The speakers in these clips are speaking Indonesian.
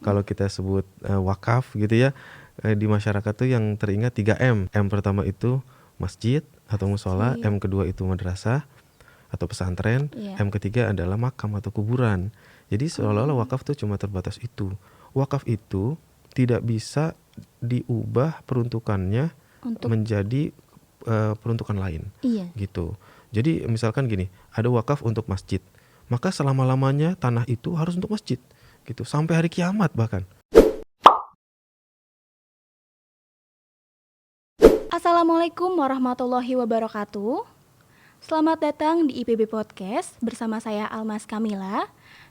Kalau kita sebut wakaf gitu ya, di masyarakat tuh yang teringat 3 M. M pertama itu masjid atau musola, Masjid. M kedua itu madrasah atau pesantren, Iya. M ketiga adalah makam atau kuburan. Jadi seolah-olah wakaf tuh cuma terbatas itu. Wakaf itu tidak bisa diubah peruntukannya Untuk menjadi peruntukan lain iya. gitu. Jadi misalkan gini, ada wakaf untuk masjid, maka selama-lamanya tanah itu harus untuk masjid gitu, sampai hari kiamat bahkan. Assalamualaikum warahmatullahi wabarakatuh. Selamat datang di IPB Podcast bersama saya Almas Kamila.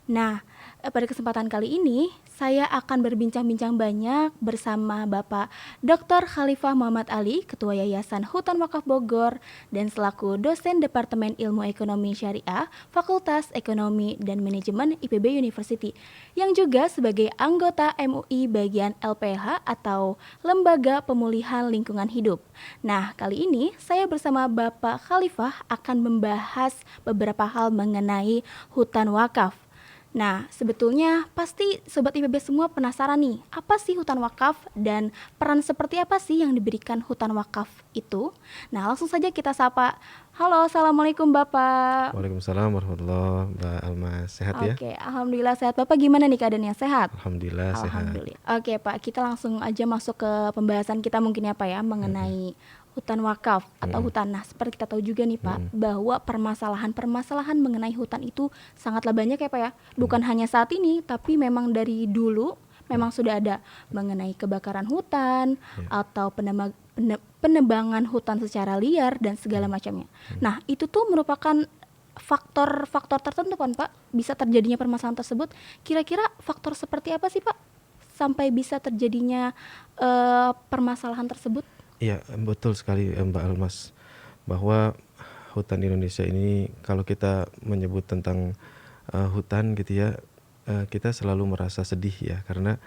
Nah, pada kesempatan kali ini saya akan berbincang-bincang banyak bersama Bapak Dr. Khalifah Muhammad Ali, Ketua Yayasan Hutan Wakaf Bogor dan selaku dosen Departemen Ilmu Ekonomi Syariah, Fakultas Ekonomi dan Manajemen IPB University, yang juga sebagai anggota MUI bagian LPH atau Lembaga Pemulihan Lingkungan Hidup. Nah, kali ini saya bersama Bapak Khalifah akan membahas beberapa hal mengenai hutan wakaf. Nah, sebetulnya pasti Sobat IPB semua penasaran nih, apa sih hutan wakaf dan peran seperti apa sih yang diberikan hutan wakaf itu? Nah, langsung saja kita sapa. Halo, Assalamualaikum Bapak. Waalaikumsalam warahmatullahi wabarakatuh, Mbak Almas. Sehat ya? Oke, Alhamdulillah sehat. Bapak gimana nih keadaannya, sehat? Alhamdulillah sehat. Alhamdulillah. Oke Pak, kita langsung aja masuk ke pembahasan kita mungkin ya Pak ya, mengenai hutan wakaf atau hutan. Nah, seperti kita tahu juga nih Pak, bahwa permasalahan mengenai hutan itu sangatlah banyak ya Pak ya. Bukan hanya saat ini, tapi memang dari dulu memang sudah ada mengenai kebakaran hutan atau penebangan hutan secara liar dan segala macamnya. Nah, itu tuh merupakan faktor-faktor tertentu kan Pak, bisa terjadinya permasalahan tersebut. Kira-kira faktor seperti apa sih Pak sampai bisa terjadinya permasalahan tersebut? Iya, betul sekali Mbak Almas, bahwa hutan Indonesia ini kalau kita menyebut tentang hutan gitu ya, kita selalu merasa sedih ya, karena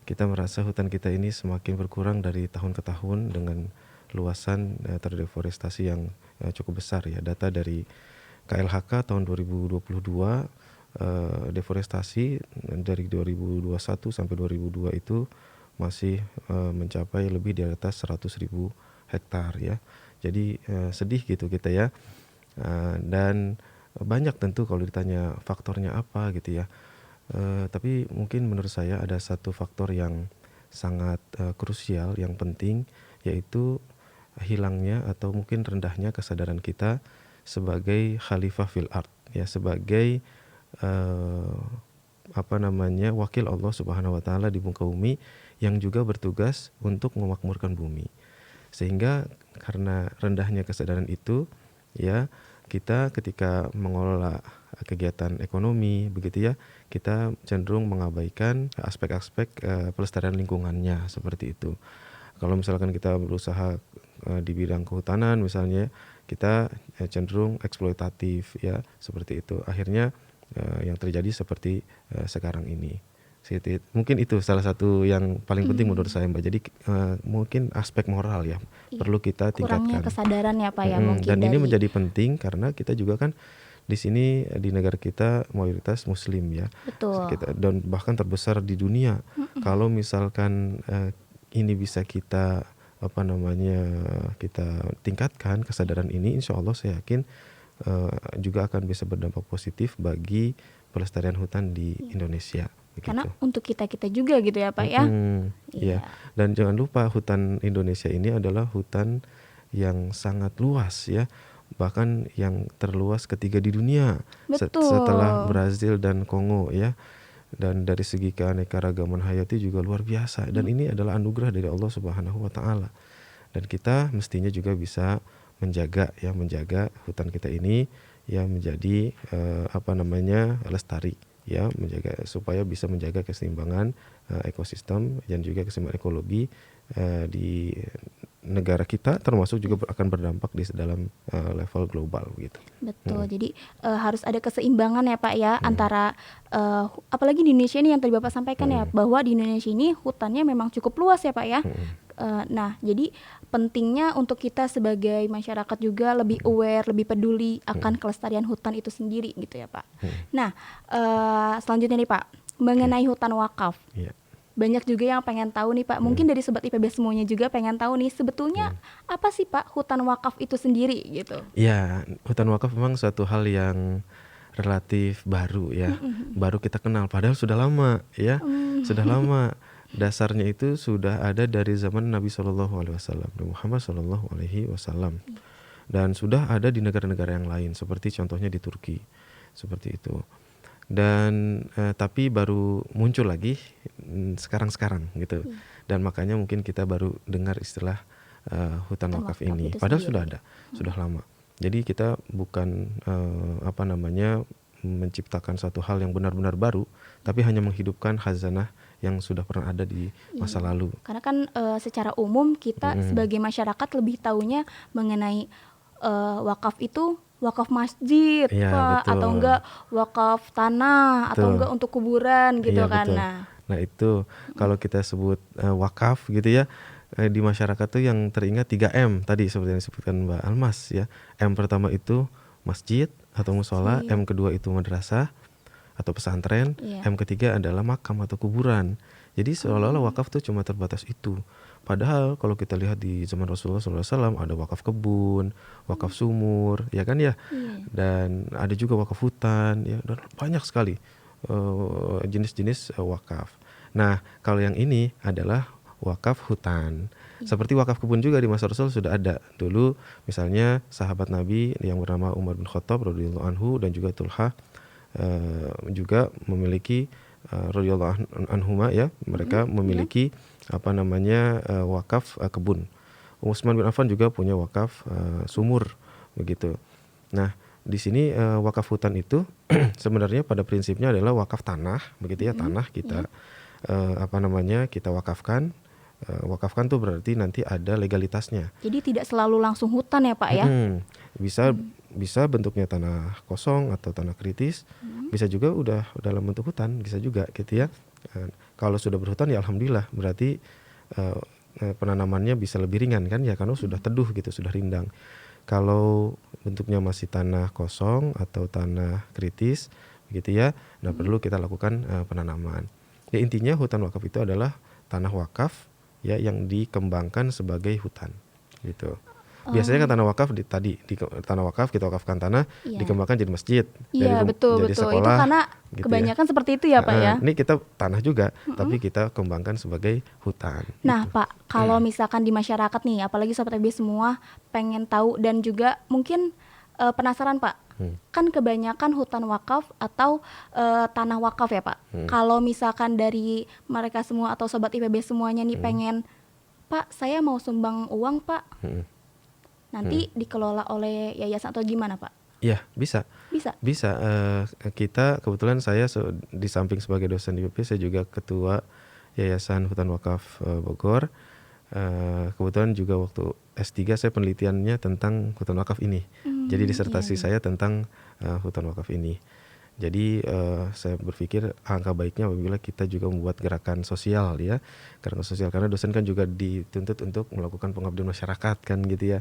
kita merasa hutan kita ini semakin berkurang dari tahun ke tahun dengan luasan terdeforestasi yang cukup besar ya. Data dari KLHK tahun 2022, deforestasi dari 2021 sampai 2002 itu masih mencapai lebih di atas 100.000 hektar ya. Jadi sedih gitu kita ya. Dan banyak tentu kalau ditanya faktornya apa gitu ya. Tapi mungkin menurut saya ada satu faktor yang sangat krusial, yang penting, yaitu hilangnya atau mungkin rendahnya kesadaran kita sebagai khalifah fil ard ya, sebagai wakil Allah Subhanahu wa taala di muka bumi yang juga bertugas untuk memakmurkan bumi. Sehingga karena rendahnya kesadaran itu ya, kita ketika mengelola kegiatan ekonomi begitu ya, kita cenderung mengabaikan aspek-aspek pelestarian lingkungannya seperti itu. Kalau misalkan kita berusaha di bidang kehutanan misalnya, kita cenderung eksploitatif ya, seperti itu. Akhirnya yang terjadi seperti sekarang ini. Mungkin itu salah satu yang paling penting menurut saya Mbak. Jadi mungkin aspek moral ya, perlu kita Kurangnya tingkatkan. kesadaran ya Pak ya mungkin. Dan ini dari menjadi penting karena kita juga kan di sini, di negara kita mayoritas muslim ya. Betul. Dan bahkan terbesar di dunia. Kalau misalkan ini bisa kita kita tingkatkan kesadaran ini, insya Allah saya yakin juga akan bisa berdampak positif bagi pelestarian hutan di Indonesia. Begitu. Karena untuk kita juga gitu ya Pak ya. Iya. Dan jangan lupa hutan Indonesia ini adalah hutan yang sangat luas ya, bahkan yang terluas ketiga di dunia. Setelah Brazil dan Kongo ya. Dan dari segi keanekaragaman hayati juga luar biasa, dan ini adalah anugerah dari Allah Subhanahu wa taala. Dan kita mestinya juga bisa menjaga hutan kita ini ya, menjadi lestari ya, supaya bisa menjaga keseimbangan ekosistem dan juga keseimbangan ekologi di negara kita, termasuk juga akan berdampak di dalam level global gitu. Betul. Jadi harus ada keseimbangan ya Pak ya, antara apalagi di Indonesia ini yang tadi Bapak sampaikan ya, bahwa di Indonesia ini hutannya memang cukup luas ya Pak ya. Nah, jadi pentingnya untuk kita sebagai masyarakat juga lebih aware, lebih peduli akan kelestarian hutan itu sendiri gitu ya Pak. Nah, selanjutnya nih Pak, mengenai hutan wakaf. banyak juga yang pengen tahu nih Pak. Mungkin dari sobat IPB semuanya juga pengen tahu nih sebetulnya apa sih Pak hutan wakaf itu sendiri gitu. Ya, hutan wakaf memang suatu hal yang relatif baru ya. Baru kita kenal padahal sudah lama ya. Sudah lama. Dasarnya itu sudah ada dari zaman Nabi Shallallahu alaihi wasallam, Nabi Muhammad Shallallahu alaihi wasallam. Dan sudah ada di negara-negara yang lain seperti contohnya di Turki. Seperti itu. Dan tapi baru muncul lagi sekarang-sekarang gitu. Dan makanya mungkin kita baru dengar istilah hutan Hutan wakaf wakaf ini. itu Padahal sendiri. sudah ada, sudah lama. Jadi kita bukan menciptakan satu hal yang benar-benar baru, tapi hanya menghidupkan khazanah yang sudah pernah ada di masa lalu. Karena kan secara umum kita sebagai masyarakat lebih taunya mengenai wakaf itu wakaf masjid Iya, Pak, betul. atau enggak wakaf tanah, atau Betul. enggak untuk kuburan gitu Iya, kan. betul. Nah itu kalau kita sebut wakaf gitu ya, di masyarakat tuh yang teringat 3M tadi seperti yang disebutkan Mbak Almas ya. M pertama itu masjid atau musola, Masjid. M kedua itu madrasah atau pesantren, Iya. M ketiga adalah makam atau kuburan. Jadi seolah-olah wakaf tuh cuma terbatas itu. Padahal kalau kita lihat di zaman Rasulullah SAW ada wakaf kebun, wakaf sumur, ya kan ya, dan ada juga wakaf hutan, ya, dan banyak sekali jenis-jenis wakaf. Nah, kalau yang ini adalah wakaf hutan. Seperti wakaf kebun juga di masa Rasul sudah ada. Dulu misalnya sahabat Nabi yang bernama Umar bin Khattab radhiyallahu anhu dan juga Tulha juga memiliki radhiyallahu anhuma ya, mereka memiliki wakaf kebun. Utsman bin Affan juga punya wakaf sumur begitu. Nah, di sini wakaf hutan itu sebenarnya pada prinsipnya adalah wakaf tanah begitu ya, tanah kita kita wakafkan. Wakafkan tuh berarti nanti ada legalitasnya. Jadi tidak selalu langsung hutan ya Pak ya. Bisa bentuknya tanah kosong atau tanah kritis, bisa juga udah dalam bentuk hutan, bisa juga gitu ya. Kalau sudah berhutan ya alhamdulillah, berarti penanamannya bisa lebih ringan kan ya, karena sudah teduh gitu, sudah rindang. Kalau bentuknya masih tanah kosong atau tanah kritis begitu ya, nah perlu kita lakukan penanaman. Ya intinya hutan wakaf itu adalah tanah wakaf ya yang dikembangkan sebagai hutan gitu. Biasanya kan tanah wakaf di tanah wakaf kita wakafkan tanah, dikembangkan jadi masjid, Iya, betul. jadi Itu sekolah karena gitu kebanyakan seperti itu ya Pak ya. Ini kita tanah juga, tapi kita kembangkan sebagai hutan. Nah Pak, kalau misalkan di masyarakat nih, apalagi sobat EB semua pengen tahu dan juga mungkin penasaran Pak, kan kebanyakan hutan wakaf atau tanah wakaf ya Pak. Kalau misalkan dari mereka semua atau sobat IPB semuanya nih pengen, Pak saya mau sumbang uang Pak, nanti dikelola oleh yayasan atau gimana Pak? Iya, bisa. Bisa. Kita kebetulan saya di samping sebagai dosen di IPB, saya juga ketua Yayasan Hutan Wakaf Bogor. Kebetulan juga waktu S3 saya penelitiannya tentang hutan wakaf ini. Jadi disertasi saya tentang hutan wakaf ini. Jadi saya berpikir angka baiknya apabila kita juga membuat gerakan sosial ya, gerakan sosial, karena dosen kan juga dituntut untuk melakukan pengabdian masyarakat kan gitu ya.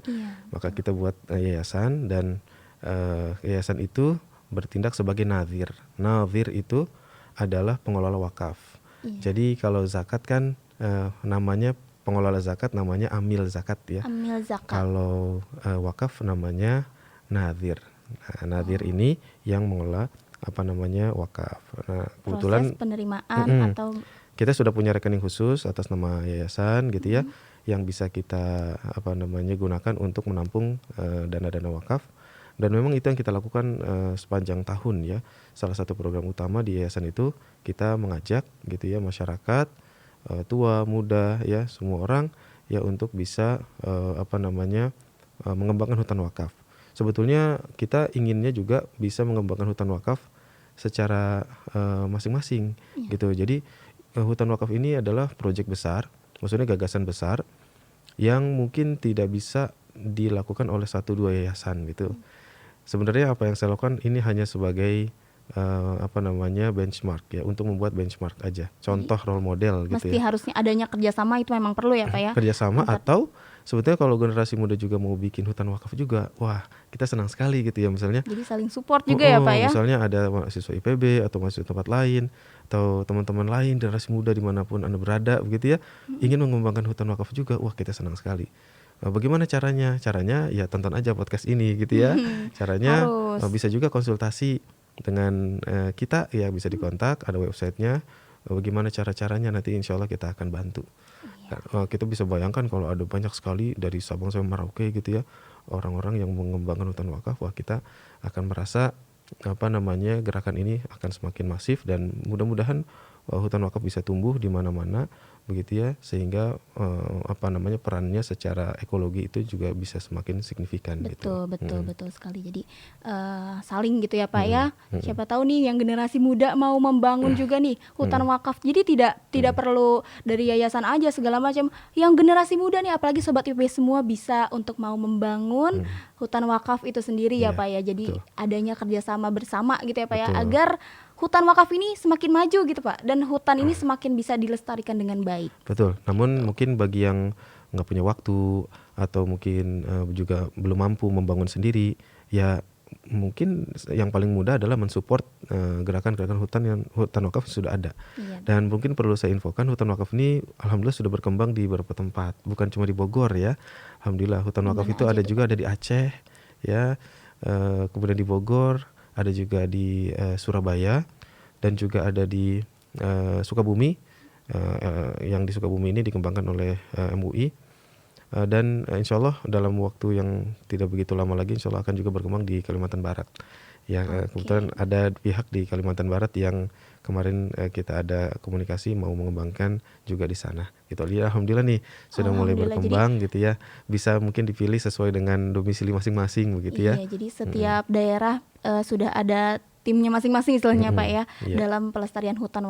Maka kita buat yayasan, dan yayasan itu bertindak sebagai nadhir. Nadhir itu adalah pengelola wakaf. Jadi kalau zakat kan namanya pengelola zakat namanya amil zakat ya. Amil zakat. Kalau wakaf namanya nadhir. Nah, nadhir ini yang mengelola wakaf. Nah, kebetulan proses penerimaan atau kita sudah punya rekening khusus atas nama yayasan gitu ya, yang bisa kita gunakan untuk menampung dana-dana wakaf. Dan memang itu yang kita lakukan sepanjang tahun ya. Salah satu program utama di yayasan itu kita mengajak gitu ya masyarakat tua, muda ya, semua orang ya untuk bisa mengembangkan hutan wakaf. Sebetulnya kita inginnya juga bisa mengembangkan hutan wakaf secara masing-masing gitu. Jadi hutan wakaf ini adalah proyek besar, maksudnya gagasan besar yang mungkin tidak bisa dilakukan oleh 1-2 yayasan gitu. Sebenarnya apa yang saya lakukan ini hanya sebagai benchmark ya, untuk membuat benchmark aja, contoh role model gitu mesti ya. harusnya adanya kerjasama, itu memang perlu ya Pak ya. Kerjasama atau sebetulnya kalau generasi muda juga mau bikin hutan wakaf juga, wah kita senang sekali gitu ya. Misalnya Jadi saling support juga ya Pak ya? misalnya ada mahasiswa IPB atau mahasiswa tempat lain atau teman-teman lain generasi muda dimanapun Anda berada begitu ya, ingin mengembangkan hutan wakaf juga, wah kita senang sekali. Bagaimana caranya? Caranya ya tonton aja podcast ini gitu ya. Caranya Harus. bisa juga konsultasi dengan kita ya, bisa dikontak, ada websitenya. Bagaimana cara-caranya nanti insya Allah kita akan bantu. Kita bisa bayangkan kalau ada banyak sekali dari Sabang sampai Merauke gitu ya, orang-orang yang mengembangkan hutan wakaf, wah kita akan merasa gerakan ini akan semakin masif dan mudah-mudahan hutan wakaf bisa tumbuh di mana-mana begitu ya, sehingga perannya secara ekologi itu juga bisa semakin signifikan gitu. Betul sekali. Jadi saling gitu ya Pak ya. Siapa tahu nih yang generasi muda mau membangun juga nih hutan wakaf. Jadi tidak perlu dari yayasan aja segala macam. Yang generasi muda nih, apalagi sobat IP semua bisa untuk mau membangun hutan wakaf itu sendiri ya Pak ya. Jadi adanya kerjasama bersama gitu ya Pak ya, agar hutan wakaf ini semakin maju gitu Pak, dan hutan ini semakin bisa dilestarikan dengan baik. Betul. Namun mungkin bagi yang nggak punya waktu atau mungkin juga belum mampu membangun sendiri, ya mungkin yang paling mudah adalah mensupport gerakan-gerakan hutan wakaf sudah ada. Dan mungkin perlu saya infokan, hutan wakaf ini alhamdulillah sudah berkembang di beberapa tempat, bukan cuma di Bogor ya. Alhamdulillah hutan wakaf itu ada juga ada di Aceh ya, kemudian di Bogor, ada juga di Surabaya, dan juga ada di Sukabumi. Yang di Sukabumi ini dikembangkan oleh MUI, dan insya Allah dalam waktu yang tidak begitu lama lagi insya Allah akan juga berkembang di Kalimantan Barat. Ya, kebetulan ada pihak di Kalimantan Barat yang kemarin kita ada komunikasi mau mengembangkan juga di sana. Gitu. Ya, alhamdulillah nih sudah mulai berkembang gitu ya. Bisa mungkin dipilih sesuai dengan domisili masing-masing begitu ya. Iya, jadi setiap daerah sudah ada timnya masing-masing istilahnya Pak ya, dalam pelestarian hutan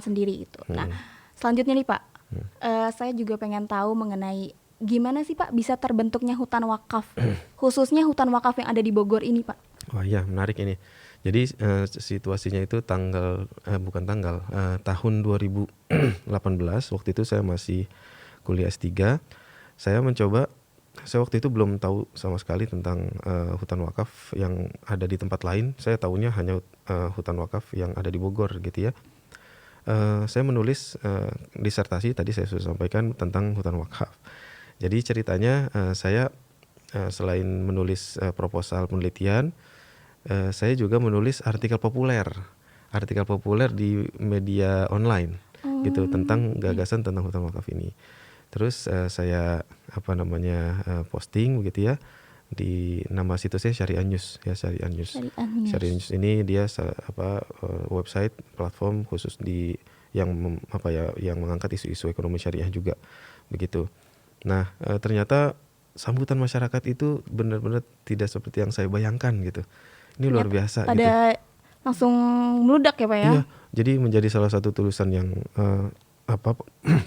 sendiri itu. Nah, selanjutnya nih Pak, saya juga pengen tahu mengenai gimana sih Pak bisa terbentuknya hutan wakaf, khususnya hutan wakaf yang ada di Bogor ini Pak. Wah ya, menarik ini. Jadi situasinya itu tahun 2018, waktu itu saya masih kuliah S3. Saya waktu itu belum tahu sama sekali tentang hutan wakaf yang ada di tempat lain. Saya tahunya hanya hutan wakaf yang ada di Bogor gitu ya. Saya menulis disertasi, tadi saya sudah sampaikan, tentang hutan wakaf. Jadi ceritanya saya selain menulis proposal penelitian, saya juga menulis artikel populer di media online gitu tentang gagasan tentang hutan wakaf ini. Terus saya posting begitu ya di nama situsnya Syariah News ya, Syariah News. Syariah News ini dia website platform khusus yang mengangkat isu-isu ekonomi syariah juga begitu. Nah, ternyata sambutan masyarakat itu benar-benar tidak seperti yang saya bayangkan gitu. Ini luar biasa gitu. Langsung meludak ya Pak ya. Iya, jadi menjadi salah satu tulisan yang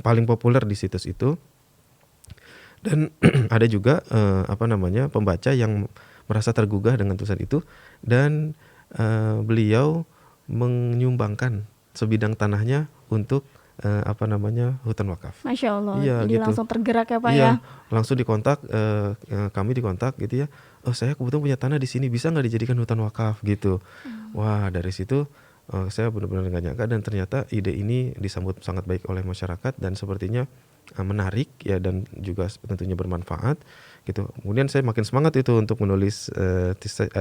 paling populer di situs itu. Dan ada juga pembaca yang merasa tergugah dengan tulisan itu, dan beliau menyumbangkan sebidang tanahnya untuk hutan wakaf. Masya Allah. Iya, jadi gitu. langsung tergerak ya Pak iya, ya. Langsung dikontak, kami dikontak gitu ya. Oh, saya kebetulan punya tanah di sini, bisa nggak dijadikan hutan wakaf gitu. Wah, dari situ saya benar-benar nggak nyangka, dan ternyata ide ini disambut sangat baik oleh masyarakat dan sepertinya menarik ya, dan juga tentunya bermanfaat gitu. Kemudian saya makin semangat itu untuk menulis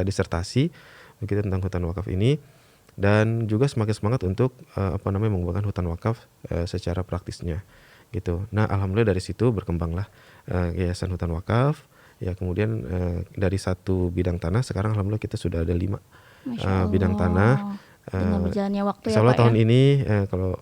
disertasi begitu tentang hutan wakaf ini, dan juga semakin semangat untuk mengembangkan hutan wakaf secara praktisnya gitu. Nah, alhamdulillah dari situ berkembanglah Yayasan Hutan Wakaf ya. Kemudian dari satu bidang tanah sekarang alhamdulillah kita sudah ada 5 bidang tanah. Dengan berjalannya waktu ya Insya Allah Pak tahun ya. ini kalau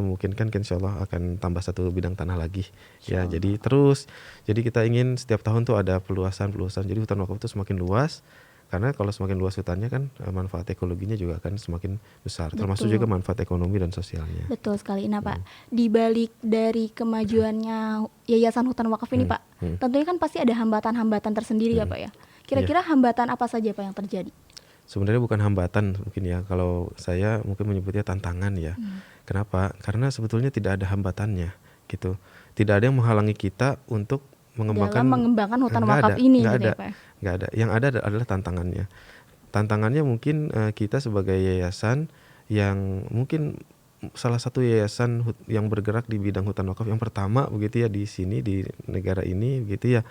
memungkinkan, insya Allah akan tambah 1 bidang tanah lagi ya. Jadi kita ingin setiap tahun tuh ada peluasan. Jadi hutan wakaf itu semakin luas, karena kalau semakin luas hutannya kan manfaat ekologinya juga akan semakin besar. Betul. Termasuk juga manfaat ekonomi dan sosialnya. Betul sekali. Nah Pak, di balik dari kemajuannya Yayasan Hutan Wakaf ini Pak, tentunya kan pasti ada hambatan-hambatan tersendiri ya Pak ya. Kira-kira hambatan apa saja Pak yang terjadi? Sebenarnya bukan hambatan mungkin ya, kalau saya mungkin menyebutnya tantangan ya. Kenapa? Karena sebetulnya tidak ada hambatannya gitu. Tidak ada yang menghalangi kita untuk mengembangkan, dalam mengembangkan hutan nggak wakaf ada, ini nggak gitu ada, ya Pak? nggak ada. Yang ada adalah tantangannya. Tantangannya mungkin kita sebagai yayasan yang mungkin salah satu yayasan yang bergerak di bidang hutan wakaf yang pertama begitu ya di sini di negara ini begitu ya.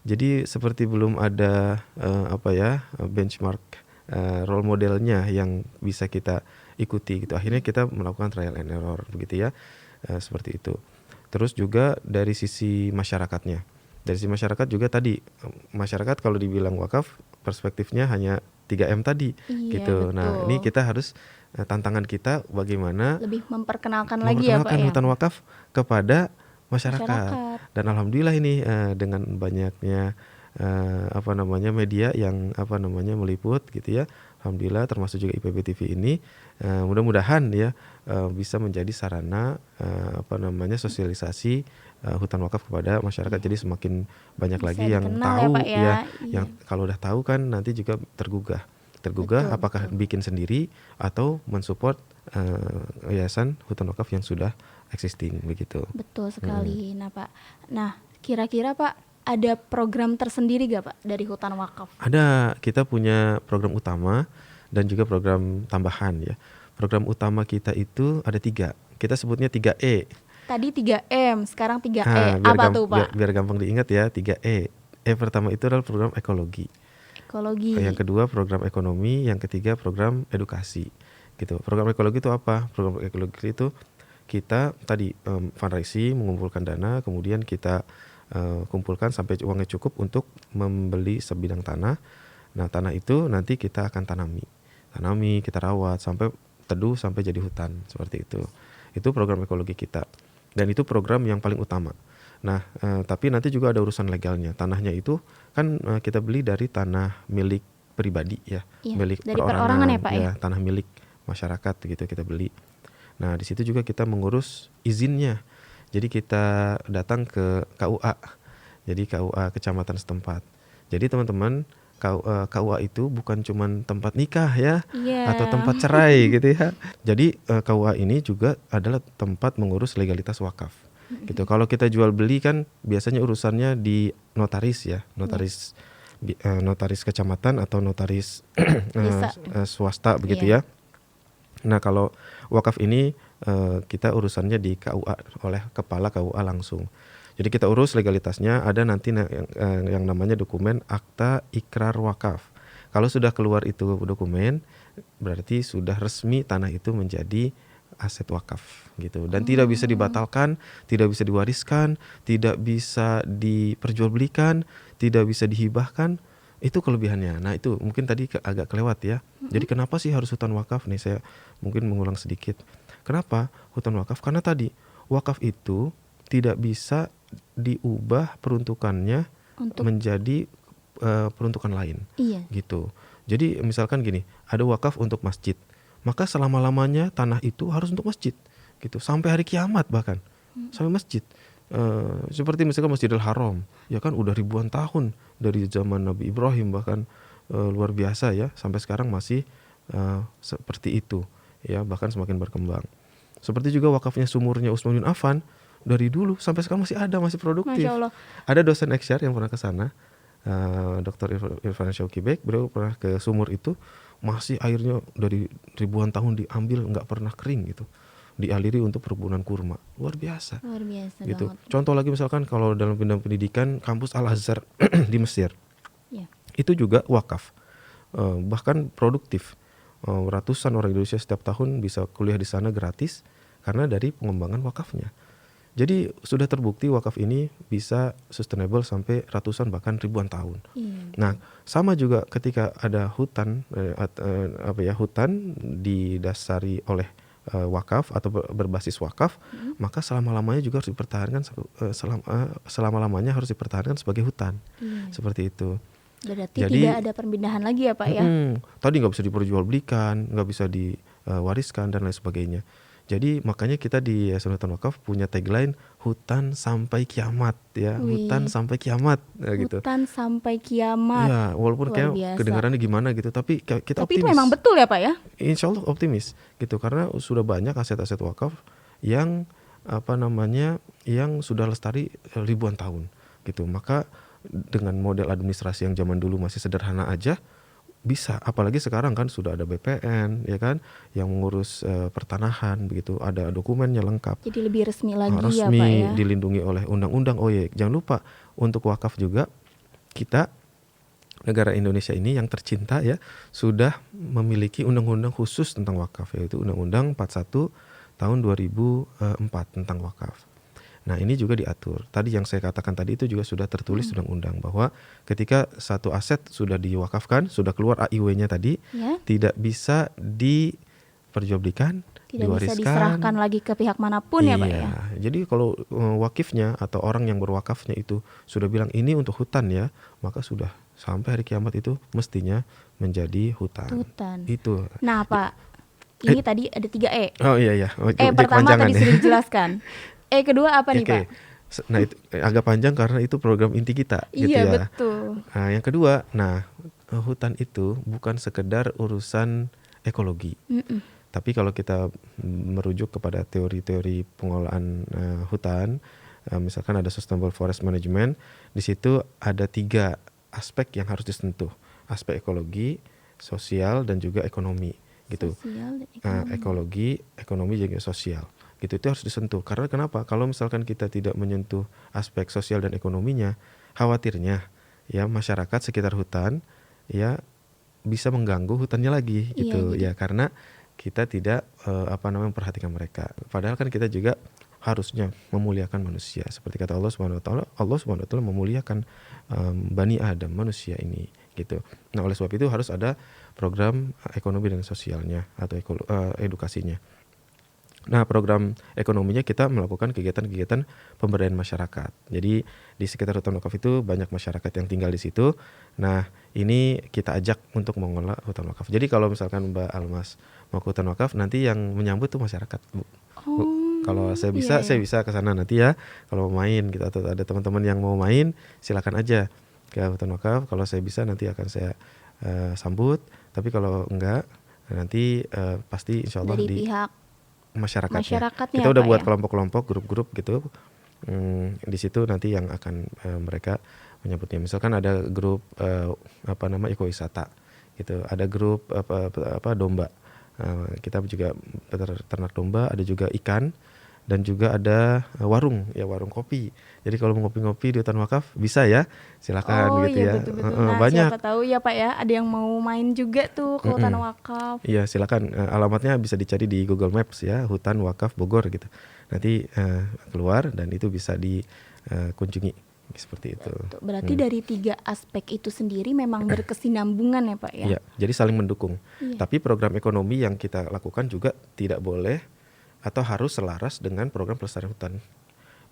Jadi seperti belum ada benchmark role modelnya yang bisa kita ikuti gitu. Akhirnya kita melakukan trial and error begitu ya. Seperti itu. Terus juga dari sisi masyarakatnya. Dari sisi masyarakat juga tadi, masyarakat kalau dibilang wakaf perspektifnya hanya 3M tadi Iya, gitu. Nah, ini betul. kita harus tantangan kita bagaimana Lebih memperkenalkan lagi ya Pak memperkenalkan ya, hutan wakaf kepada masyarakat. masyarakat. Dan alhamdulillah ini dengan banyaknya media yang meliput gitu ya. Alhamdulillah termasuk juga IPB TV ini mudah-mudahan ya bisa menjadi sarana sosialisasi hutan wakaf kepada masyarakat. Iya. Jadi semakin banyak Bisa lagi yang dikenal ya tahu Pak ya. ya, Iya, yang kalau udah tahu kan nanti juga tergugah betul, apakah betul. bikin sendiri atau mensupport yayasan hutan wakaf yang sudah existing begitu. Betul sekali. Nah Pak, nah kira-kira Pak ada program tersendiri gak Pak dari hutan wakaf? Ada, kita punya program utama dan juga program tambahan ya. Program utama kita itu ada 3. Kita sebutnya 3E. Tadi 3M, sekarang 3E. Biar, Apa tuh Pak? biar gampang diingat ya, 3E. E pertama itu adalah program ekologi. Ekologi. Yang kedua program ekonomi, yang ketiga program edukasi. Gitu. Program ekologi itu apa? Program ekologi itu kita tadi fundraising, mengumpulkan dana, kemudian kita kumpulkan sampai uangnya cukup untuk membeli sebidang tanah. Nah, tanah itu nanti kita akan tanami, kita rawat sampai teduh sampai jadi hutan seperti itu. Itu program ekologi kita. Dan itu program yang paling utama. Nah, tapi nanti juga ada urusan legalnya. Tanahnya itu kan kita beli dari tanah milik pribadi ya, Iya, milik dari perorangan ya Pak ya? tanah milik masyarakat gitu kita beli. Nah, di situ juga kita mengurus izinnya. Jadi kita datang ke KUA. Jadi KUA kecamatan setempat. Jadi teman-teman, KUA itu bukan cuma tempat nikah ya, Iya. atau tempat cerai gitu ya. Jadi KUA ini juga adalah tempat mengurus legalitas wakaf. Gitu. Kalau kita jual beli kan biasanya urusannya di notaris ya, notaris notaris kecamatan atau notaris Desa. swasta begitu Iya. ya. Nah, kalau wakaf ini kita urusannya di KUA oleh kepala KUA langsung. Jadi kita urus legalitasnya, ada nanti yang namanya dokumen akta ikrar wakaf. Kalau sudah keluar itu dokumen, berarti sudah resmi tanah itu menjadi aset wakaf gitu. Dan tidak bisa dibatalkan, tidak bisa diwariskan, tidak bisa diperjualbelikan, tidak bisa dihibahkan. Itu kelebihannya. Nah, itu mungkin tadi agak kelewat ya. Jadi kenapa sih harus hutan wakaf? Nih saya mungkin mengulang sedikit. Kenapa hutan wakaf? Karena tadi wakaf itu tidak bisa diubah peruntukannya Untuk menjadi peruntukan lain. iya. Gitu. Jadi misalkan gini, ada wakaf untuk masjid. Maka selama-lamanya tanah itu harus untuk masjid. Gitu. Sampai hari kiamat bahkan. Sampai masjid. Seperti misalkan Masjidil Haram, ya kan udah ribuan tahun dari zaman Nabi Ibrahim bahkan luar biasa ya, sampai sekarang masih seperti itu ya, bahkan semakin berkembang. Seperti juga wakafnya sumurnya Utsman bin Affan, dari dulu sampai sekarang masih ada, masih produktif. Masya Allah. Ada dosen XR yang pernah ke sana, Dr. Irfan Syauqi Bek, beliau pernah ke sumur itu, masih airnya dari ribuan tahun diambil, nggak pernah kering gitu, dialiri untuk perkebunan kurma. Luar biasa Luar biasa gitu. banget. Contoh lagi misalkan kalau dalam bidang pendidikan, kampus Al-Azhar di Mesir Iya. itu juga wakaf, bahkan produktif. Ratusan orang Indonesia setiap tahun bisa kuliah di sana gratis karena dari pengembangan wakafnya. Jadi sudah terbukti wakaf ini bisa sustainable sampai ratusan bahkan ribuan tahun. Iya. Nah, sama juga ketika ada hutan, hutan didasari oleh wakaf atau berbasis wakaf, maka selama-lamanya juga harus dipertahankan, selama-lamanya harus dipertahankan sebagai hutan. Iya. Seperti itu. Berarti Jadi, tidak ada perpindahan lagi ya Pak ya? Tadi nggak bisa diperjualbelikan, nggak bisa diwariskan dan lain sebagainya. Jadi makanya kita di Yayasan Hutan Wakaf punya tagline hutan sampai kiamat ya, Wih. hutan sampai kiamat gitu. Hutan sampai kiamat. Ya, walaupun Luar kayak biasa. kedengarannya gimana gitu, tapi kita Tapi itu optimis. memang betul ya Pak ya? Insya Allah optimis gitu, karena sudah banyak aset-aset wakaf yang yang sudah lestari ribuan tahun. gitu. Maka dengan model administrasi yang zaman dulu masih sederhana aja bisa, apalagi sekarang kan sudah ada BPN ya kan yang mengurus pertanahan begitu, ada dokumennya lengkap, Jadi lebih resmi lagi ya Pak resmi, ya. dilindungi oleh undang-undang. Oh iya, jangan lupa untuk wakaf juga, kita negara Indonesia ini yang tercinta ya sudah memiliki undang-undang khusus tentang wakaf, yaitu Undang-Undang 41 tahun 2004 tentang wakaf. Nah, ini juga diatur. Tadi yang saya katakan tadi itu juga sudah tertulis undang-undang bahwa ketika satu aset sudah diwakafkan, sudah keluar AIW-nya tadi, Ya, tidak bisa diperjualbelikan, tidak bisa diwariskan. diserahkan lagi ke pihak manapun ya Pak ya. Iya, jadi kalau wakifnya atau orang yang berwakafnya itu sudah bilang ini untuk hutan ya, maka sudah sampai hari kiamat itu mestinya menjadi hutan. Hutan. Itu. Nah Pak, ini tadi ada 3 E. Oh iya. Oh, jadi Pertama kepanjangan tadi ya. sudah dijelaskan. Kedua apa nih Oke. Pak? Nah itu agak panjang karena itu program inti kita gitu Iya ya. betul. Nah, yang kedua, hutan itu bukan sekedar urusan ekologi. Mm-mm. Tapi kalau kita merujuk kepada teori-teori pengelolaan hutan, misalkan ada sustainable forest management, di situ ada 3 aspek yang harus disentuh. Aspek ekologi, sosial, dan juga ekonomi gitu. Sosial dan ekonomi. Ekologi, ekonomi juga sosial. Gitu, itu harus disentuh. Karena kenapa? Kalau misalkan kita tidak menyentuh aspek sosial dan ekonominya, khawatirnya ya masyarakat sekitar hutan ya bisa mengganggu hutannya lagi Iya, gitu jadi- ya, karena kita tidak memperhatikan mereka. Padahal kan kita juga harusnya memuliakan manusia. Seperti kata Allah Subhanahu wa taala memuliakan Bani Adam, manusia ini gitu. Nah, oleh sebab itu harus ada program ekonomi dan sosialnya atau edukasinya. Nah, program ekonominya kita melakukan kegiatan-kegiatan pemberdayaan masyarakat. Jadi di sekitar hutan wakaf itu banyak masyarakat yang tinggal di situ. Nah, ini kita ajak untuk mengelola hutan wakaf. Jadi kalau misalkan Mbak Almas mau ke hutan wakaf, nanti yang menyambut tuh masyarakat, Bu. Bu, kalau saya bisa, iya. saya bisa ke sana nanti ya. Kalau mau main gitu atau ada teman-teman yang mau main, silakan aja ke hutan wakaf. Kalau saya bisa nanti akan saya sambut. Tapi kalau enggak, nanti pasti insya Allah Dari di pihak masyarakatnya. masyarakatnya Kita udah Pak buat ya? kelompok-kelompok, grup-grup gitu. Di situ nanti yang akan mereka menyebutnya. Misalkan ada grup ekowisata gitu. Ada grup domba. Kita juga ternak domba, ada juga ikan, dan juga ada warung kopi. Jadi kalau mau ngopi-ngopi di hutan wakaf bisa ya, silakan gitu iya ya. betul-betul. Nah Banyak. siapa tahu ya Pak ya, ada yang mau main juga tuh ke hutan wakaf. Iya, silakan. Alamatnya bisa dicari di Google Maps ya, Hutan Wakaf Bogor gitu. Nanti keluar dan itu bisa dikunjungi seperti itu. Berarti dari 3 aspek itu sendiri memang berkesinambungan ya Pak ya? Iya, jadi saling mendukung. Iya. Tapi program ekonomi yang kita lakukan juga tidak boleh atau harus selaras dengan program pelestarian hutan.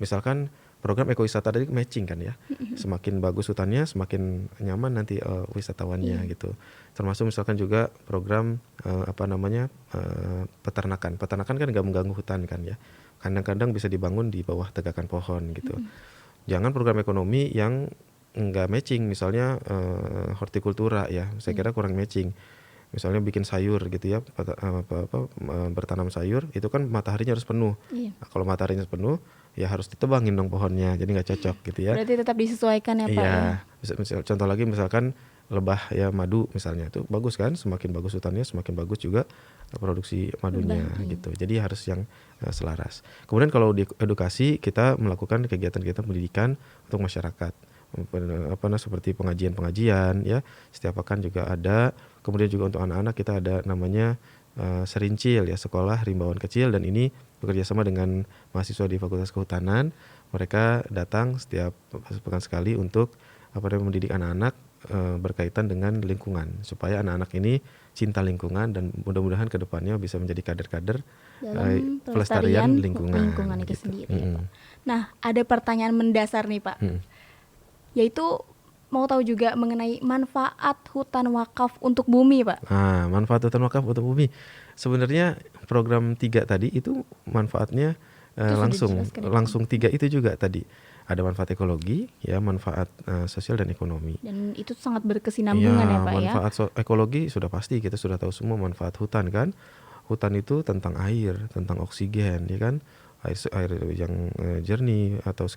Misalkan program ekowisata tadi matching kan ya. Semakin bagus hutannya, semakin nyaman nanti wisatawannya gitu. Termasuk misalkan juga program peternakan. Peternakan kan nggak mengganggu hutan kan ya. Kadang-kadang bisa dibangun di bawah tegakan pohon gitu. Jangan program ekonomi yang nggak matching, misalnya hortikultura ya. Saya kira kurang matching. Misalnya bikin sayur gitu ya, bertanam sayur, itu kan mataharinya harus penuh. Iya. Nah, kalau mataharinya penuh, ya harus ditebangin dong pohonnya, jadi nggak cocok gitu ya. Berarti tetap disesuaikan ya Pak ya? Iya, contoh lagi misalkan lebah ya madu misalnya, itu bagus kan, semakin bagus hutannya, semakin bagus juga produksi madunya gitu. Jadi harus yang selaras. Kemudian kalau di edukasi, kita melakukan kegiatan-kegiatan pendidikan untuk masyarakat. Seperti pengajian-pengajian ya, setiap pekan juga ada. Kemudian juga untuk anak-anak kita ada namanya Serincil ya, sekolah rimbawan kecil, dan ini bekerja sama dengan mahasiswa di Fakultas Kehutanan. Mereka datang setiap pekan sekali untuk mendidik anak-anak berkaitan dengan lingkungan, supaya anak-anak ini cinta lingkungan dan mudah-mudahan ke depannya bisa menjadi kader-kader Dalam pelestarian lingkungan itu gitu. sendiri ya, Pak. Nah, ada pertanyaan mendasar nih Pak, yaitu mau tahu juga mengenai manfaat hutan wakaf untuk bumi Pak. Nah, manfaat hutan wakaf untuk bumi. Sebenarnya program 3 tadi itu manfaatnya Itu sudah dijelaskan ya, Pak. langsung 3 itu juga tadi. Ada manfaat ekologi, ya, manfaat sosial dan ekonomi. Dan itu sangat berkesinambungan ya Pak ya. Manfaat ekologi sudah pasti, kita sudah tahu semua manfaat hutan kan. Hutan itu tentang air, tentang oksigen, ya kan. air yang jernih atau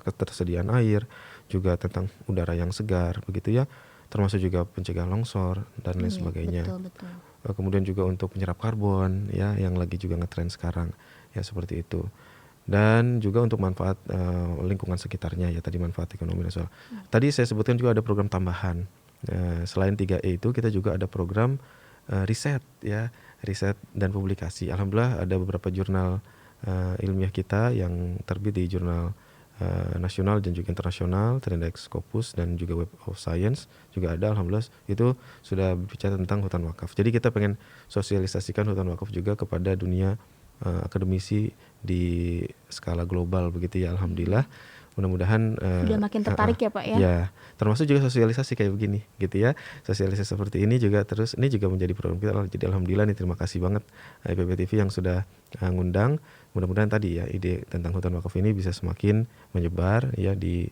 ketersediaan air, juga tentang udara yang segar begitu ya, termasuk juga pencegah longsor dan lain Iya, sebagainya. betul betul. Kemudian juga untuk penyerap karbon ya yang lagi juga ngetren sekarang ya seperti itu. Dan juga untuk manfaat lingkungan sekitarnya ya, tadi manfaat ekonomi nasional. Tadi saya sebutkan juga ada program tambahan. Selain 3E itu kita juga ada program riset ya, riset dan publikasi. Alhamdulillah ada beberapa jurnal ilmiah kita yang terbit di jurnal nasional dan juga internasional, Trendix, Scopus dan juga Web of Science juga ada. Alhamdulillah itu sudah berbicara tentang hutan wakaf. Jadi kita pengen sosialisasikan hutan wakaf juga kepada dunia akademisi di skala global begitu ya, alhamdulillah. Mudah-mudahan Sudah makin tertarik ya Pak ya? ya, termasuk juga sosialisasi kayak begini gitu ya. Sosialisasi seperti ini juga terus, ini juga menjadi program kita. Jadi alhamdulillah nih, terima kasih banget IPB TV yang sudah ngundang. Mudah-mudahan tadi ya ide tentang hutan wakaf ini bisa semakin menyebar ya di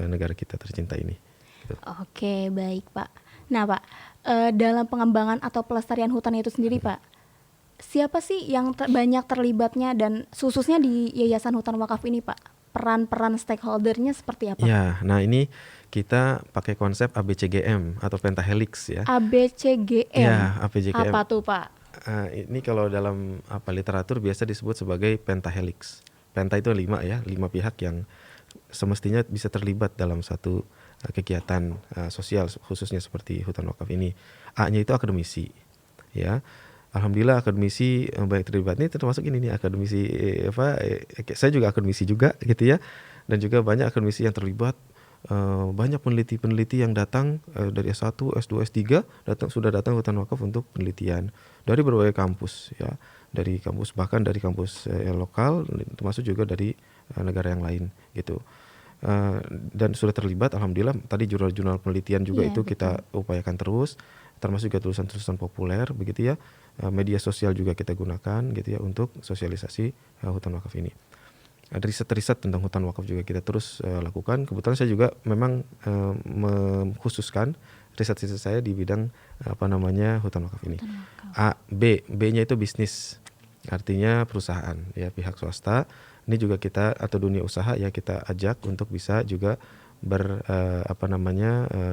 negara kita tercinta ini. Gitu. Oke, baik Pak. Nah Pak, dalam pengembangan atau pelestarian hutan itu sendiri Pak, siapa sih yang banyak terlibatnya dan khususnya di Yayasan Hutan Wakaf ini Pak? Peran-peran stakeholdernya seperti apa? Ya, nah ini kita pakai konsep ABCGM atau pentahelix ya. ABCGM. Ya, ABCGM. Apa tuh Pak? Ini kalau dalam literatur biasa disebut sebagai pentahelix. Penta itu 5 ya, 5 pihak yang semestinya bisa terlibat dalam satu kegiatan sosial, khususnya seperti hutan wakaf ini. A-nya itu akademisi, ya. Alhamdulillah akademisi baik terlibat, ini termasuk ini nih akademisi saya juga akademisi juga gitu ya, dan juga banyak akademisi yang terlibat. Banyak peneliti-peneliti yang datang dari S1, S2, S3 sudah datang hutan wakaf untuk penelitian dari berbagai kampus ya, dari kampus bahkan dari kampus lokal, termasuk juga dari negara yang lain gitu. Dan sudah terlibat, alhamdulillah. Tadi jurnal-jurnal penelitian juga itu kita upayakan terus, termasuk juga tulisan-tulisan populer begitu ya. Media sosial juga kita gunakan gitu ya untuk sosialisasi hutan wakaf ini. Ada riset-riset tentang hutan wakaf juga kita terus lakukan. Kebetulan saya juga memang mengkhususkan riset-riset saya di bidang hutan wakaf ini. B-nya itu bisnis, artinya perusahaan ya, pihak swasta. Ini juga kita atau dunia usaha ya kita ajak untuk bisa juga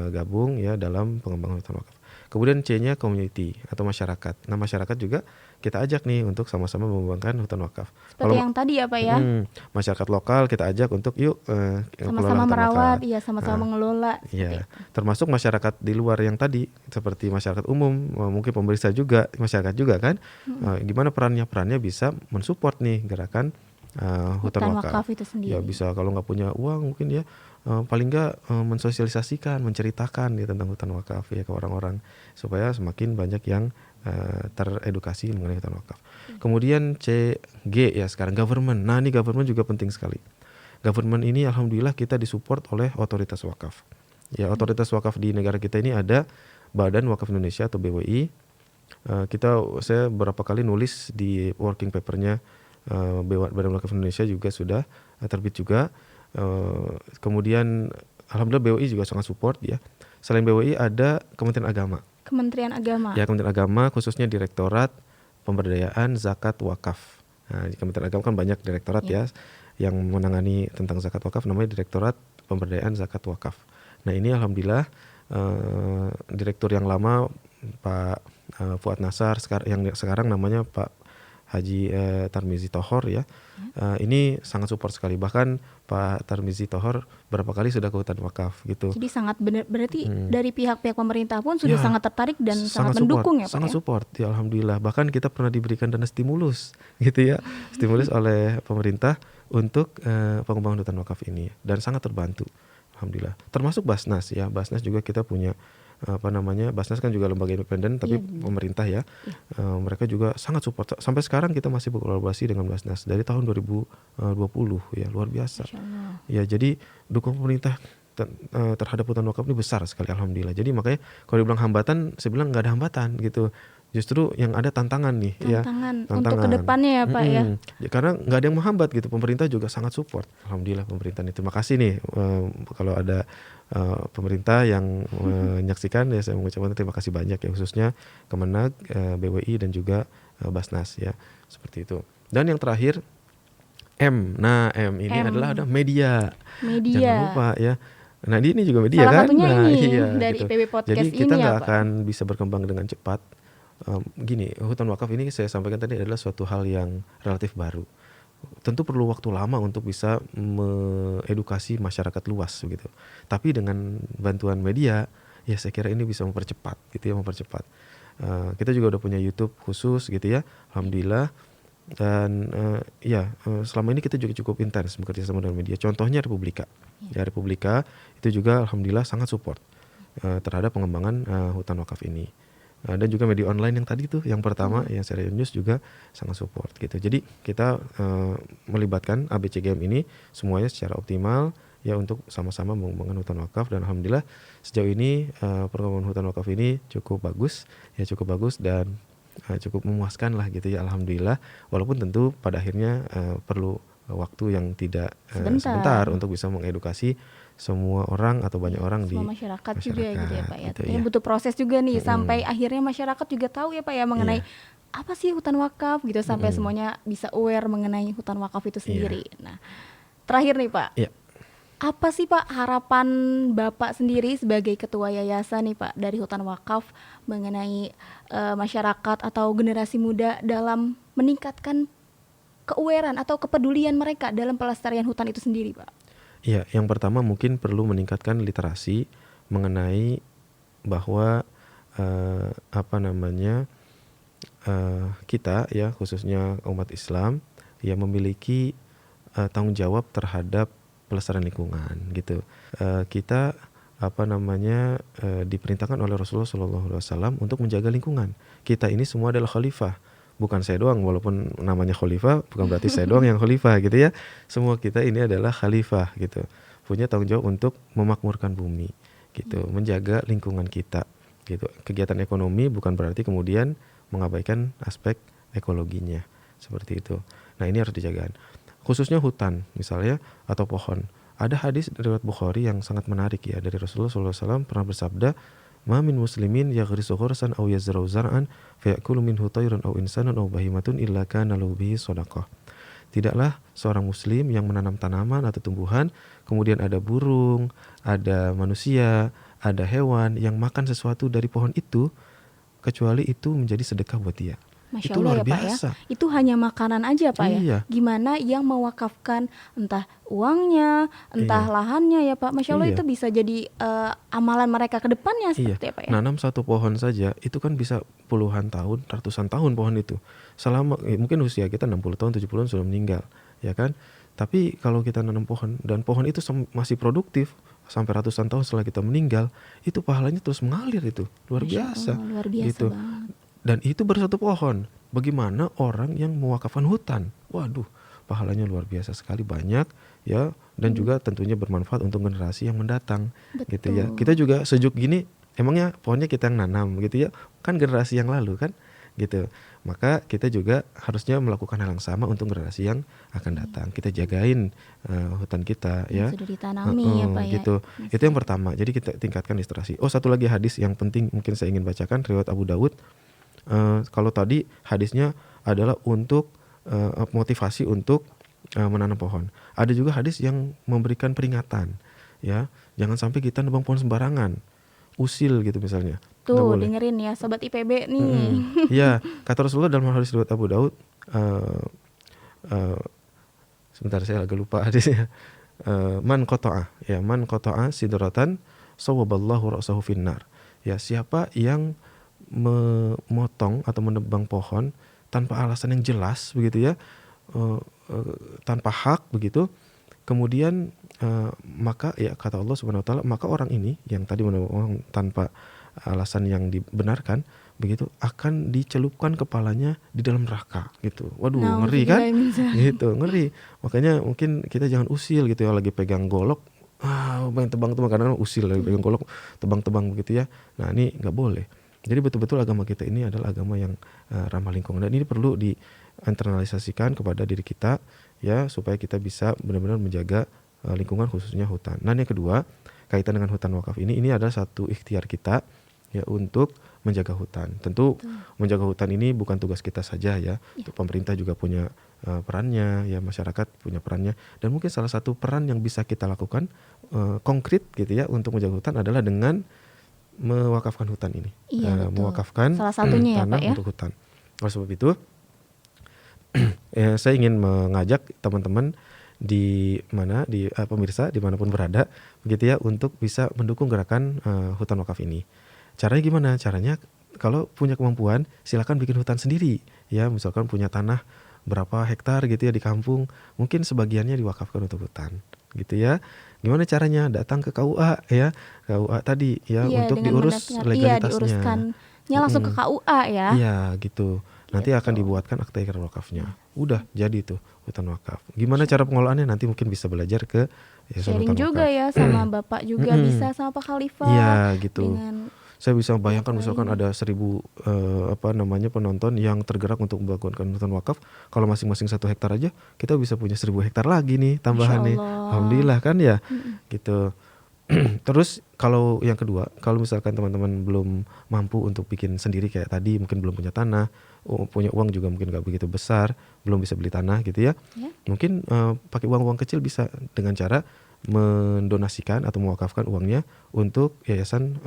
gabung ya dalam pengembangan hutan wakaf. Kemudian C-nya community atau masyarakat. Nah, masyarakat juga kita ajak nih untuk sama-sama mengembangkan hutan wakaf. Seperti yang tadi ya Pak ya. Masyarakat lokal kita ajak untuk yuk sama-sama merawat, ya sama-sama mengelola. Iya, termasuk masyarakat di luar yang tadi seperti masyarakat umum, mungkin pemerintah juga, masyarakat juga kan. Gimana perannya bisa mensupport nih gerakan hutan wakaf itu sendiri. Ya bisa, kalau nggak punya uang mungkin ya paling nggak mensosialisasikan, menceritakan ya tentang hutan wakaf ya ke orang-orang supaya semakin banyak yang teredukasi mengenai hutan wakaf. Kemudian CG ya sekarang government. Nah ini government juga penting sekali. Government ini alhamdulillah kita disupport oleh otoritas wakaf. Ya otoritas wakaf di negara kita ini ada Badan Wakaf Indonesia atau BWI. Saya beberapa kali nulis di working papernya Badan Wakaf Indonesia juga sudah terbit juga. Kemudian alhamdulillah BWI juga sangat support ya. Selain BWI ada Kementerian Agama. Kementerian Agama. Ya, Kementerian Agama khususnya Direktorat Pemberdayaan Zakat Wakaf. Nah, di Kementerian Agama kan banyak direktorat ya yang menangani tentang zakat wakaf, namanya Direktorat Pemberdayaan Zakat Wakaf. Nah, ini alhamdulillah direktur yang lama Pak Fuad Nasar, yang sekarang namanya Pak Haji Tarmizi Tohor ya. Ini sangat support sekali. Bahkan Pak Tarmizi Tohor berapa kali sudah ke hutan wakaf gitu. Jadi sangat berarti dari pihak-pihak pemerintah pun sudah sangat tertarik dan sangat mendukung ya Pak. Sangat support ya alhamdulillah. Bahkan kita pernah diberikan dana stimulus gitu ya. Stimulus oleh pemerintah untuk pengembangan hutan wakaf ini, dan sangat terbantu alhamdulillah. Termasuk Basnas ya. Basnas juga kita punya Basnas kan juga lembaga independen tapi pemerintah ya. Mereka juga sangat support. Sampai sekarang kita masih berkolaborasi dengan Basnas dari tahun 2020 ya, luar biasa. Ya, jadi dukungan pemerintah terhadap hutan wakaf ini besar sekali alhamdulillah. Jadi makanya kalau dibilang hambatan, saya bilang nggak ada hambatan gitu. Justru yang ada tantangan nih tantangan untuk kedepannya ya Pak ya. Karena nggak ada yang menghambat gitu. Pemerintah juga sangat support. Alhamdulillah pemerintah ini. Terima kasih nih kalau ada pemerintah yang menyaksikan ya, saya mengucapkan terima kasih banyak ya, khususnya Kemenag, BWI dan juga Basnas ya, seperti itu. Dan yang terakhir M. Nah, M ini adalah ada M, media. Jangan media. lupa ya. Nah, ini juga media Salah kan? satunya Nah, ini iya dari gitu. IPB Jadi Podcast kita ini ya nggak Pak. akan bisa berkembang dengan cepat. Gini, hutan wakaf ini saya sampaikan tadi adalah suatu hal yang relatif baru. Tentu perlu waktu lama untuk bisa mengedukasi masyarakat luas begitu. Tapi dengan bantuan media, ya saya kira ini bisa mempercepat gitu ya, mempercepat. Kita juga udah punya YouTube khusus gitu ya, alhamdulillah. Dan selama ini kita juga cukup intens bekerja sama dengan media. Contohnya Republika. Ya, Republika itu juga alhamdulillah sangat support terhadap pengembangan hutan wakaf ini. Dan juga media online yang tadi tuh, yang pertama yang Serial News juga sangat support gitu. Jadi kita melibatkan ABCGM ini semuanya secara optimal ya untuk sama-sama mengembangkan hutan wakaf, dan alhamdulillah sejauh ini pengembangan hutan wakaf ini cukup bagus dan cukup memuaskan lah gitu ya, alhamdulillah. Walaupun tentu pada akhirnya perlu waktu yang tidak sebentar Sebentar. untuk bisa mengedukasi semua orang atau banyak orang di Semua masyarakat juga gitu ya Pak ya. gitu Tentunya ya. butuh proses juga nih sampai Mm-mm. akhirnya masyarakat juga tahu ya Pak ya mengenai Iya. apa sih hutan wakaf gitu, sampai Mm-mm. semuanya bisa aware mengenai hutan wakaf itu Iya. sendiri. Nah, terakhir nih Pak, Iya. apa sih Pak harapan Bapak sendiri sebagai ketua yayasan nih Pak dari hutan wakaf mengenai masyarakat atau generasi muda dalam meningkatkan ke-awarean atau kepedulian mereka dalam pelestarian hutan itu sendiri Pak? Iya, yang pertama mungkin perlu meningkatkan literasi mengenai bahwa kita ya, khususnya umat Islam ya, memiliki tanggung jawab terhadap pelestarian lingkungan gitu. Kita diperintahkan oleh Rasulullah SAW untuk menjaga lingkungan. Kita ini semua adalah khalifah. Bukan saya doang, walaupun namanya khalifah bukan berarti saya doang yang khalifah gitu ya. Semua kita ini adalah khalifah gitu. Punya tanggung jawab untuk memakmurkan bumi gitu, menjaga lingkungan kita gitu. Kegiatan ekonomi bukan berarti kemudian mengabaikan aspek ekologinya, seperti itu. Nah, ini harus dijaga. Khususnya hutan misalnya atau pohon. Ada hadis riwayat Bukhari yang sangat menarik ya, dari Rasulullah SAW pernah bersabda, "Ma min muslimin yaghrisu ghursan aw yazra'u zar'an fayakulu minhu tayrun aw insanun aw bahimatun illa kana lahu bihi shadaqah." Tidaklah seorang muslim yang menanam tanaman atau tumbuhan, kemudian ada burung, ada manusia, ada hewan yang makan sesuatu dari pohon itu, kecuali itu menjadi sedekah buat dia. Masya Itu Allah luar ya Pak ya, biasa. itu hanya makanan aja Pak ya. Iya, Gimana yang mewakafkan entah uangnya, entah iya, lahannya ya Pak. Masya Allah itu iya, bisa jadi amalan mereka ke depannya iya. seperti apa ya. Nanam satu pohon saja itu kan bisa puluhan tahun, ratusan tahun pohon itu. Selama mungkin usia kita 60 tahun, 70 tahun sudah meninggal, ya kan? Tapi kalau kita nanam pohon dan pohon itu masih produktif sampai ratusan tahun setelah kita meninggal, itu pahalanya terus mengalir, itu luar Masya biasa Allah, luar biasa gitu. banget. Dan itu baru satu pohon. Bagaimana orang yang mewakafkan hutan? Waduh, pahalanya luar biasa sekali, banyak ya, dan juga tentunya bermanfaat untuk generasi yang mendatang gitu ya. Kita Betul. juga sejuk gini, emangnya pohonnya kita yang nanam gitu ya? Kan generasi yang lalu kan gitu. Maka kita juga harusnya melakukan hal yang sama untuk generasi yang akan datang. Kita jagain hutan kita ya. Yang sudah ditanami ya Pak ya. Gitu. Itu yang pertama. Jadi kita tingkatkan literasi. Oh, satu lagi hadis yang penting mungkin saya ingin bacakan, riwayat Abu Dawud. Kalau tadi hadisnya adalah untuk motivasi untuk menanam pohon. Ada juga hadis yang memberikan peringatan, ya, jangan sampai kita nebang pohon sembarangan, usil gitu misalnya, nggak Tuh boleh. dengerin ya Sobat IPB nih. Ya, kata Rasulullah dalam hadis riwayat Abu Daud, uh, uh, sebentar saya agak lupa hadisnya. Man qata'a sidratan sawaballahu ra'sahu finnar. Ya, siapa yang memotong atau menebang pohon tanpa alasan yang jelas begitu ya, tanpa hak begitu, kemudian maka ya kata Allah Subhanahu wa taala, maka orang ini yang tadi menebang pohon tanpa alasan yang dibenarkan begitu akan dicelupkan kepalanya di dalam neraka gitu. Waduh, ngeri kan? Gitu, ngeri. Makanya mungkin kita jangan usil gitu ya, lagi pegang golok main tebang-tebang, karena usil lagi pegang golok tebang-tebang begitu ya. Nah, ini nggak boleh. Jadi betul-betul agama kita ini adalah agama yang ramah lingkungan, dan ini perlu diinternalisasikan kepada diri kita ya, supaya kita bisa benar-benar menjaga lingkungan khususnya hutan. Nah, yang kedua, kaitan dengan hutan wakaf ini adalah satu ikhtiar kita ya untuk menjaga hutan. Tentu menjaga hutan ini bukan tugas kita saja ya. Pemerintah juga punya perannya, ya masyarakat punya perannya. Dan mungkin salah satu peran yang bisa kita lakukan konkret gitu ya untuk menjaga hutan adalah dengan mewakafkan hutan ini, Iya betul. mewakafkan Salah satunya ya tanah Pak ya. untuk hutan. Oleh sebab itu, saya ingin mengajak teman-teman di mana di pemirsa dimanapun berada, begitu ya, untuk bisa mendukung gerakan hutan wakaf ini. Caranya gimana? Caranya kalau punya kemampuan, silakan bikin hutan sendiri. Ya, misalkan punya tanah berapa hektar gitu ya di kampung, mungkin sebagiannya diwakafkan untuk hutan, gitu ya. Gimana caranya? Datang ke KUA ya, KUA tadi ya, Iya untuk dengan diurus benar-benar iya legalitasnya. diuruskannya langsung ke KUA ya. Iya gitu. Nanti akan Gitu. dibuatkan akta ikrar wakafnya. Udah jadi tuh hutan wakaf. Gimana Masya cara pengelolaannya nanti mungkin bisa belajar ke Yayasan Sharing Hutan juga Wakaf. ya sama Bapak juga bisa sama Pak Khalifah Iya gitu. dengan Saya bisa pihak bayangkan misalkan lain. ada 1.000 penonton yang tergerak untuk membangunkan hutan wakaf. Kalau masing-masing 1 hektar aja, kita bisa punya 1.000 hektar lagi nih Masya tambahan nih. Allah. Alhamdulillah kan ya, Mm-mm. gitu. Terus kalau yang kedua, kalau misalkan teman-teman belum mampu untuk bikin sendiri kayak tadi, mungkin belum punya tanah, punya uang juga mungkin nggak begitu besar, belum bisa beli tanah gitu ya. Ya. Mungkin pakai uang-uang kecil bisa dengan cara mendonasikan atau mewakafkan uangnya untuk yayasan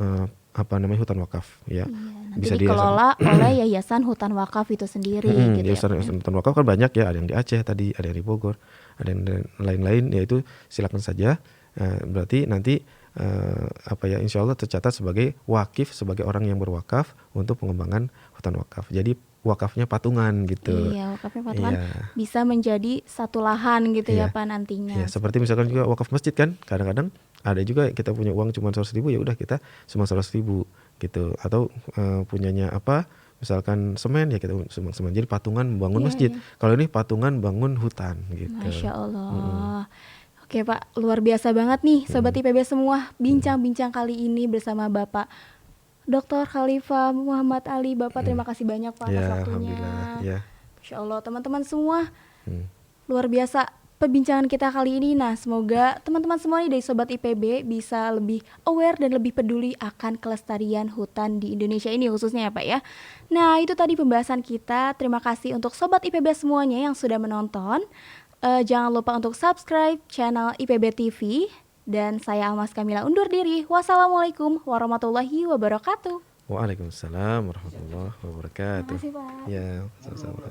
hutan wakaf ya. Iya, nanti Bisa di yayasan dikelola oleh Yayasan Hutan Wakaf itu sendiri gitu ya Pak ya. yayasan hutan wakaf kan banyak ya, ada yang di Aceh tadi, ada yang di Bogor, ada yang lain-lain, yaitu silakan saja. Berarti nanti insya Allah tercatat sebagai wakif, sebagai orang yang berwakaf untuk pengembangan hutan wakaf. Jadi wakafnya patungan gitu. Iya, wakafnya patungan Iya, bisa menjadi satu lahan gitu ya iya, Pak iya. nantinya. Seperti Seperti misalkan itu. juga wakaf masjid kan, kadang-kadang ada juga kita punya uang cuma 100.000, ya udah kita cuma 100.000 gitu. Atau punyanya apa? Misalkan semen, ya kita sumbang semen. Jadi patungan membangun Iya, masjid. iya. Kalau ini patungan bangun hutan gitu. Masya Mm-mm. Allah. Oke Pak, luar biasa banget nih Sobat IPB semua. Bincang-bincang kali ini bersama Bapak Dr. Khalifah Muhammad Ali. Bapak terima kasih banyak Pak atas Ya, waktunya. alhamdulillah. Ya. Masya Allah teman-teman semua. Hmm. Luar biasa perbincangan kita kali ini. Nah, semoga teman-teman semua nih dari Sobat IPB bisa lebih aware dan lebih peduli akan kelestarian hutan di Indonesia ini khususnya ya Pak ya. Nah, itu tadi pembahasan kita. Terima kasih untuk Sobat IPB semuanya yang sudah menonton. Jangan lupa untuk subscribe channel IPB TV. Dan saya Almas Kamila undur diri. Wassalamualaikum warahmatullahi wabarakatuh. Waalaikumsalam warahmatullahi Terima wabarakatuh. kasih Pak. Ya, sama-sama.